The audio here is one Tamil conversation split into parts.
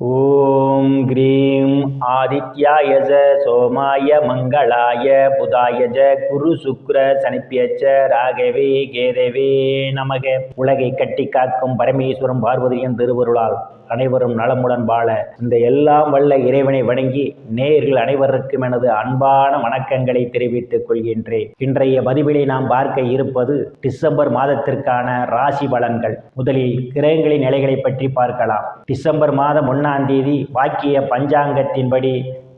ஓம் க்ரீம் ஆதித்யாய சோமாய மங்களாய புதாய குரு சுக்ர சனிப்பியச்ச ராகவே கேதவே நமக. உலகை கட்டி காக்கும் பரமேஸ்வரம் பார்வதியின் திருவருளால் அனைவரும் நலமுடன் வாழ இந்த எல்லாம் வல்ல இறைவனை வணங்கி நேயர்கள் அனைவருக்கும் எனது அன்பான வணக்கங்களை தெரிவித்துக் கொள்கின்றேன். இன்றைய பதிவிலை நாம் பார்க்க இருப்பது டிசம்பர் மாதத்திற்கான ராசி பலன்கள். முதலில் கிரகங்களின் நிலைகளை பற்றி பார்க்கலாம். டிசம்பர் மாதம் 1ஆம் தேதி வாக்கிய பஞ்சாங்கத்தின்படி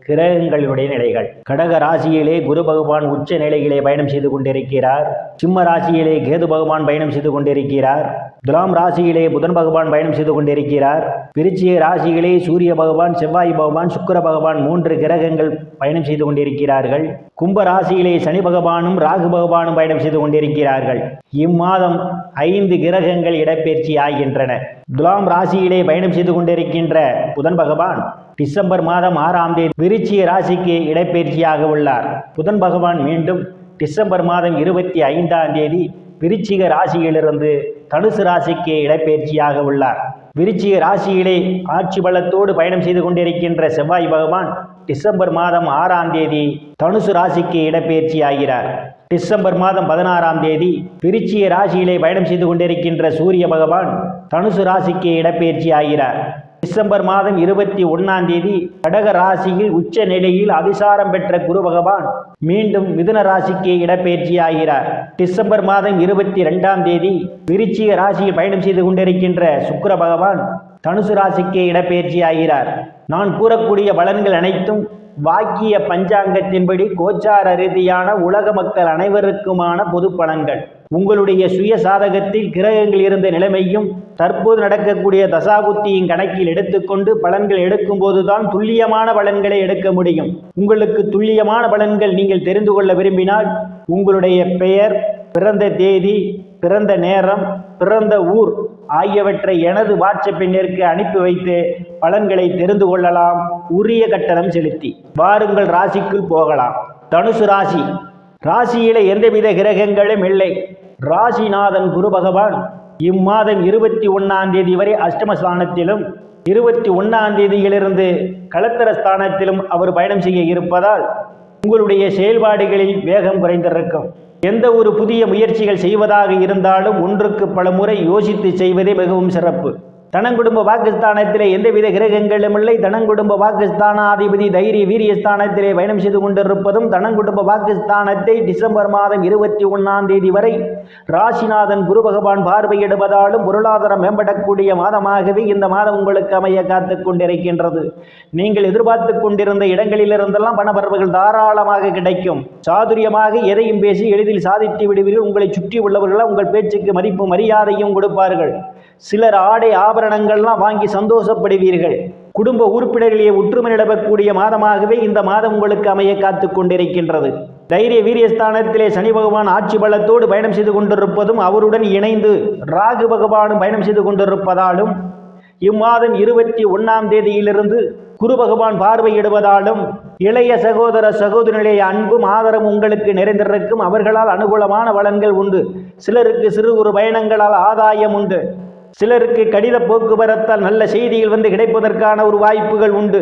கிரகங்களுடைய நிலைகள். கடக ராசியிலே குரு பகவான் உச்ச நிலையிலே பயணம் செய்து கொண்டிருக்கிறார். சிம்ம ராசியிலே கேது பகவான் பயணம் செய்து கொண்டிருக்கிறார். துலாம் ராசியிலே புதன் பகவான் பயணம் செய்து கொண்டிருக்கிறார். விருச்சிக ராசியிலே சூரிய பகவான், செவ்வாய் பகவான், சுக்கிர பகவான் 3 கிரகங்கள் பயணம் செய்து கொண்டிருக்கிறார்கள். கும்ப ராசியிலே சனி பகவானும் ராகு பகவானும் பயணம் செய்து கொண்டிருக்கிறார்கள். இம்மாதம் 5 கிரகங்கள் இடப்பெயர்ச்சி ஆகின்றன. துலாம் ராசியிலே பயணம் செய்து கொண்டிருக்கின்ற புதன் பகவான் டிசம்பர் மாதம் 6ஆம் தேதி விருச்சிக ராசிக்கு இடப்பெயர்ச்சியாக உள்ளார். புதன் பகவான் மீண்டும் டிசம்பர் மாதம் 25ஆம் தேதி விருச்சிக ராசியிலிருந்து தனுசு ராசிக்கு இடப்பெயர்ச்சியாக உள்ளார். விருச்சிக ராசியிலே ஆட்சி பலத்தோடு பயணம் செய்து கொண்டிருக்கின்ற செவ்வாய் பகவான் டிசம்பர் மாதம் 6ஆம் தேதி தனுசு ராசிக்கு இடப்பெயர்ச்சி ஆகிறார். டிசம்பர் மாதம் 16ஆம் தேதி விருச்சிக ராசியிலே பயணம் செய்து கொண்டிருக்கின்ற சூரிய பகவான் தனுசு ராசிக்கு இடப்பெயர்ச்சி ஆகிறார். டிசம்பர் மாதம் 21ஆம் தேதி கடக ராசியில் உச்ச நிலையில் அதிசாரம் பெற்ற குரு பகவான் மீண்டும் மிதுன ராசிக்கு இடப்பெயர்ச்சி ஆகிறார். டிசம்பர் மாதம் 22ஆம் தேதி விருச்சிக ராசியில் பயணம் செய்து கொண்டிருக்கின்ற சுக்கிர பகவான் தனுசு ராசிக்கு இடப்பெயர்ச்சி ஆகிறார். நான் கூறக்கூடிய பலன்கள் அனைத்தும் வாக்கிய பஞ்சாங்கத்தின்படி கோச்சார ரீதியான உலக மக்கள் அனைவருக்குமான பொது பலன்கள். உங்களுடைய சுய சாதகத்தில் கிரகங்கள் இருந்த நிலைமையும் தற்போது நடக்கக்கூடிய தசாபுத்தியின் கணக்கில் எடுத்துக்கொண்டு பலன்கள் எடுக்கும் போதுதான் துல்லியமான பலன்களை எடுக்க முடியும். உங்களுக்கு துல்லியமான பலன்கள் நீங்கள் தெரிந்து கொள்ள விரும்பினால் உங்களுடைய பெயர், பிறந்த தேதி, பிறந்த நேரம், பிறந்த ஊர் ஆகியவற்றை எனது வாட்ஸ்அப் எண்ணிற்கு அனுப்பி வைத்து பலன்களை தெரிந்து கொள்ளலாம், உரிய கட்டணம் செலுத்தி. வாருங்கள் ராசிக்குள் போகலாம். தனுசு ராசி. ராசியில எந்தவித கிரகங்களும் இல்லை. ராசிநாதன் குரு பகவான் இம்மாதம் 21ஆம் தேதி வரை அஷ்டமஸ்தானத்திலும் 21ஆம் தேதியிலிருந்து களத்திர ஸ்தானத்திலும் அவர் பயணம் செய்ய இருப்பதால் உங்களுடைய செயல்பாடுகளில் வேகம் குறைந்திருக்கும். எந்த ஒரு புதிய முயற்சிகள் செய்வதாக இருந்தாலும் ஒன்றுக்கு பல முறை யோசித்து செய்வதே மிகவும் சிறப்பு. தனங்குடும்ப வாக்குஸ்தானத்திலே எந்தவித கிரகங்களும் இல்லை. தனங்குடும்ப வாக்குஸ்தானாதிபதி தைரிய வீரியஸ்தானத்திலே பயணம் செய்து கொண்டிருப்பதும் தனங்குடும்ப வாக்குஸ்தானத்தை டிசம்பர் மாதம் 21ஆம் தேதி வரை ராசிநாதன் குரு பகவான் பார்வையிடுவதாலும் பொருளாதாரம் மேம்படக்கூடிய மாதமாகவே இந்த மாதம் உங்களுக்கு அமைய காத்து கொண்டிருக்கின்றது. நீங்கள் எதிர்பார்த்து கொண்டிருந்த இடங்களிலிருந்தெல்லாம் பணவரவுகள் தாராளமாக கிடைக்கும். சாதுரியமாக எதையும் பேசி எளிதில் சாதித்து விடுவீர்கள். உங்களை சுற்றி உள்ளவர்கள் உங்கள் பேச்சுக்கு மதிப்பு மரியாதையும் கொடுப்பார்கள். சிலர் ஆடை ஆபரணங்கள்லாம் வாங்கி சந்தோஷப்படுவீர்கள். குடும்ப உறுப்பினர்களே ஒற்றுமை நிலவக்கூடிய மாதமாகவே இந்த மாதம் உங்களுக்கு அமைய காத்து கொண்டிருக்கின்றது. தைரிய வீரியஸ்தானத்திலே சனி பகவான் ஆட்சி பலத்தோடு பயணம் செய்து கொண்டிருப்பதும் அவருடன் இணைந்து ராகு பகவானும் பயணம் செய்து கொண்டிருப்பதாலும் இம்மாதம் 21ஆம் தேதியிலிருந்து குரு பகவான் பார்வையிடுவதாலும் இளைய சகோதர சகோதரிகளே அன்பும் ஆதரவும் உங்களுக்கு நிறைந்திருக்கும். அவர்களால் அனுகூலமான பலன்கள் உண்டு. சிலருக்கு சிறு ஒரு பயணங்களால் ஆதாயம் உண்டு. சிலருக்கு கடித போக்குவரத்தால் நல்ல செய்திகள் வந்து கிடைப்பதற்கான ஒரு வாய்ப்புகள் உண்டு.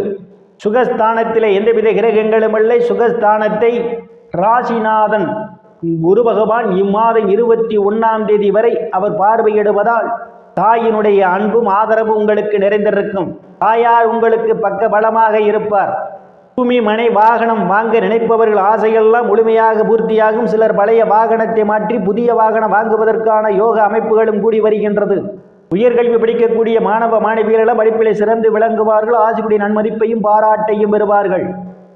சுகஸ்தானத்திலே எந்தவித கிரகங்களும் இல்லை. சுகஸ்தானத்தை ராசிநாதன் குரு பகவான் இம்மாதம் 21ஆம் தேதி வரை அவர் பார்வையிடுவதால் தாயினுடைய அன்பும் ஆதரவும் உங்களுக்கு நிறைந்திருக்கும். தாயார் உங்களுக்கு பக்க பலமாக இருப்பார். பூமி, மனை, வாகனம் வாங்க நினைப்பவர்கள் ஆசையெல்லாம் முழுமையாக பூர்த்தியாகும். சிலர் பழைய வாகனத்தை மாற்றி புதிய வாகனம் வாங்குவதற்கான யோக அமைப்புகளும் கூடி வருகின்றது. உயர்கல்வி படிக்கக்கூடிய மாணவ மாணவியர்களும் படிப்பிலே சிறந்து விளங்குவார்கள். ஆசிரியருடைய நன்மதிப்பையும் பாராட்டையும் பெறுவார்கள்.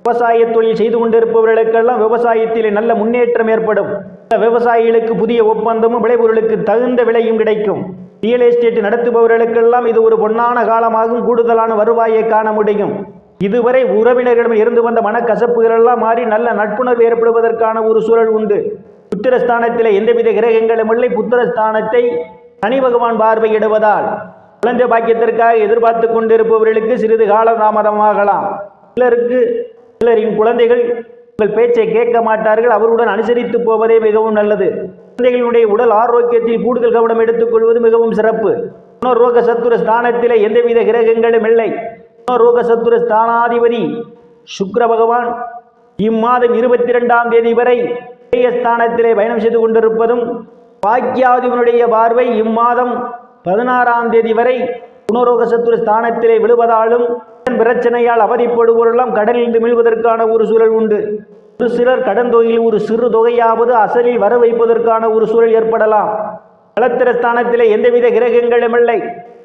விவசாய தொழில் செய்து கொண்டிருப்பவர்களுக்கெல்லாம் விவசாயத்திலே நல்ல முன்னேற்றம் ஏற்படும். விவசாயிகளுக்கு புதிய ஒப்பந்தமும் விளைபொருளுக்கு தகுந்த விலையும் கிடைக்கும். ரியல் எஸ்டேட் நடத்துபவர்களுக்கெல்லாம் இது ஒரு பொன்னான காலமாகும். கூடுதலான வருவாயை காண முடியும். இதுவரை உறவினர்களிடம் இருந்து வந்த மனக்கசப்புகள் எல்லாம் மாறி நல்ல நட்புணர்வு ஏற்படுவதற்கான ஒரு சூழல் உண்டு. புத்திரஸ்தானத்திலே எந்தவித கிரகங்களும் இல்லை. புத்திரஸ்தானத்தை சனி பகவான் பார்வையிடுவதால் குழந்தை பாக்கியத்திற்காக எதிர்பார்த்து கொண்டிருப்பவர்களுக்கு சிறிது கால தாமதமாகலாம். சிலரின் குழந்தைகள் உங்கள் பேச்சை கேட்க மாட்டார்கள். அவருடன் அனுசரித்து போவதே மிகவும் நல்லது. குழந்தைகளுடைய உடல் ஆரோக்கியத்தில் கூடுதல் கவனம் எடுத்துக்கொள்வது மிகவும் சிறப்பு. ரோக சத்துர ஸ்தானத்திலே எந்தவித கிரகங்களும் இல்லை. ரோக சத்துரு ஸ்தானாதிபதி சுக்கிர பகவான் இம்மாதம் 22ஆம் தேதி வரை ஸ்தானத்திலே பயணம் செய்து கொண்டிருப்பதும், பாக்கியாதிபனுடைய பார்வை இம்மாதம் 16ஆம் தேதி வரை குணரோக சத்துரு ஸ்தானத்திலே விழுவதாலும் பிரச்சனையால் அவதிப்படுவோரெல்லாம் கடலில் மீள்வதற்கான ஒரு சூழல் உண்டு. ஒரு சிலர் கடன் தொகையில் ஒரு சிறு தொகையாவது அசலில் வர வைப்பதற்கான ஒரு சூழல் ஏற்படலாம். களத்திர ஸ்தானத்திலே எந்தவித கிரகங்களும் இல்லை.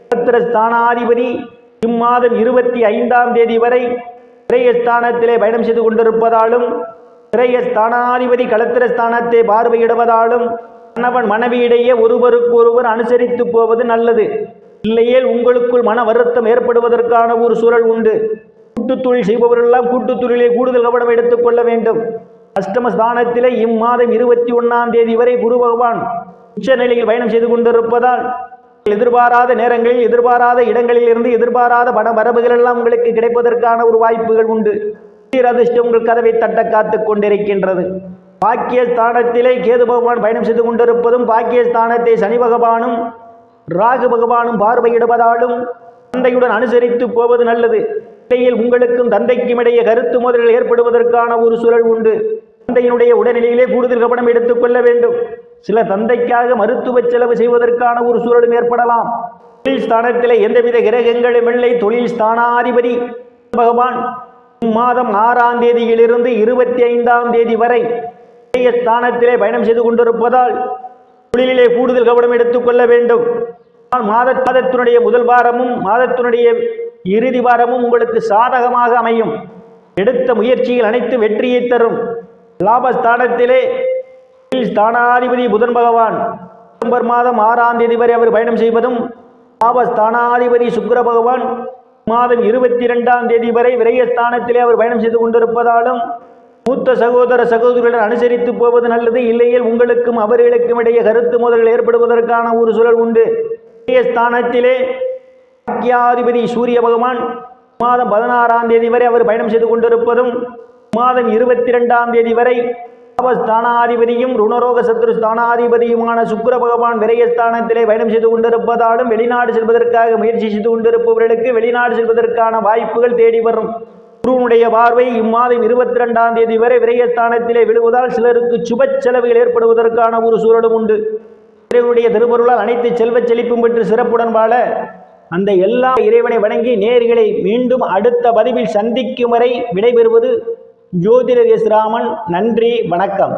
களத்திர ஸ்தானாதிபதி இம்மாதம் 25ஆம் தேதி வரை விரயஸ்தானத்திலே பயணம் செய்து கொண்டிருப்பதாலும், விரயஸ்தானாதிபதி களத்திர ஸ்தானத்தை பார்வையிடுவதாலும் கணவன் மனைவியிடையே ஒருவருக்கு ஒருவர் அனுசரித்து போவது நல்லது. இல்லையேல் உங்களுக்குள் மன வருத்தம் ஏற்படுவதற்கான ஒரு சூழல் உண்டு. கூட்டுத்தொழில் செய்பவரெல்லாம் கூட்டுத்தொழிலே கூடுதல் கவனம் எடுத்துக் கொள்ள வேண்டும். அஷ்டமஸ்தானத்திலே இம்மாதம் 21ஆம் தேதி வரை குரு பகவான் உச்ச நிலையில் பயணம் செய்து கொண்டிருப்பதால் எதிர்பாராத நேரங்களில் எதிர்பாராத இடங்களில் இருந்து எதிர்பாராத பண வரவுகள் எல்லாம் உங்களுக்கு கிடைப்பதற்கான ஒரு வாய்ப்புகள் உண்டு. அதிர்ஷ்டம் உங்கள் கதவை தட்ட காத்துக் கொண்டிருக்கின்றது. பாக்கியஸ்தானத்திலே கேது பகவான் பயணம் செய்து கொண்டிருப்பதும், பாக்கியஸ்தானத்தை சனி பகவானும் ராகு பகவானும் பார்வையிடுவதாலும் தந்தையுடன் அனுசரித்து போவது நல்லது. இடையில் உங்களுக்கும் தந்தைக்கும் இடையே கருத்து மோதல்கள் ஏற்படுவதற்கான ஒரு சூழல் உண்டு. தந்தையினுடைய உடல்நிலையிலே கூடுதல் கவனம் எடுத்துக் கொள்ள வேண்டும். சில தந்தைக்காக மருத்துவ செலவு செய்வதற்கான ஒரு சூழலும் ஏற்படலாம். தொழில் ஸ்தானத்திலே எந்தவித கிரகங்களும் இல்லை. தொழில் ஸ்தானாதிபதி பகவான் இம்மாதம் 6ஆம் தேதியிலிருந்து 25ஆம் தேதி வரை ஸ்தானத்திலே பயணம் செய்து கொண்டிருப்பதால் தொழிலிலே கூடுதல் கவனம் எடுத்துக் கொள்ள வேண்டும். மாதத்தினுடைய முதல் வாரமும் மாதத்தினுடைய இறுதி வாரமும் உங்களுக்கு சாதகமாக அமையும். எடுத்த முயற்சிகள் அனைத்து வெற்றியை தரும். லாபஸ்தானத்திலே ஸ்தானாதிபதி புதன் பகவான் டிசம்பர் மாதம் 6ஆம் தேதி வரை அவர் பயணம் செய்வதும், லாபஸ்தானாதிபதி சுக்கிர பகவான் மாதம் 22ஆம் தேதி வரை விரயஸ்தானத்திலே அவர் பயணம் செய்து கொண்டிருப்பதாலும் மூத்த சகோதர சகோதரியுடன் அனுசரித்து போவது நல்லது. இல்லையில் உங்களுக்கும் அவர்களுக்கும் இடையே கருத்து மோதல்கள் ஏற்படுவதற்கான ஒரு சூழல் உண்டு. விரயஸ்தானத்திலே பாக்கியாதிபதி சூரிய பகவான் மாதம் 16ஆம் தேதி வரை அவர் பயணம் செய்து கொண்டிருப்பதும், மாதம் 22ஆம் தேதி வரை ஸ்தானாதிபதியும் ருணரோக சத்ரு ஸ்தானாதிபதியுமான சுக்கிர பகவான் விரயஸ்தானத்திலே பயணம் செய்து கொண்டிருப்பதாலும் வெளிநாடு செல்வதற்காக முயற்சி செய்து கொண்டிருப்பவர்களுக்கு வெளிநாடு செல்வதற்கான வாய்ப்புகள் தேடி வரும். குருவனுடைய பார்வை இம்மாதம் 22ஆம் தேதி வரை விரயஸ்தானத்திலே விழுவதால் சிலருக்கு சுப செலவுகள் ஏற்படுவதற்கான ஒரு சூழலும் உண்டு. இறைவனுடைய திருப்பொருளால் அனைத்து செல்வ செழிப்பும் பெற்று சிறப்புடன் வாழ அந்த எல்லா இறைவனை வணங்கி நேயர்களை மீண்டும் அடுத்த பதிவில் சந்திக்கும் வரை விடைபெறுவது ஜோதிடர் எஸ் ராமன். நன்றி, வணக்கம்.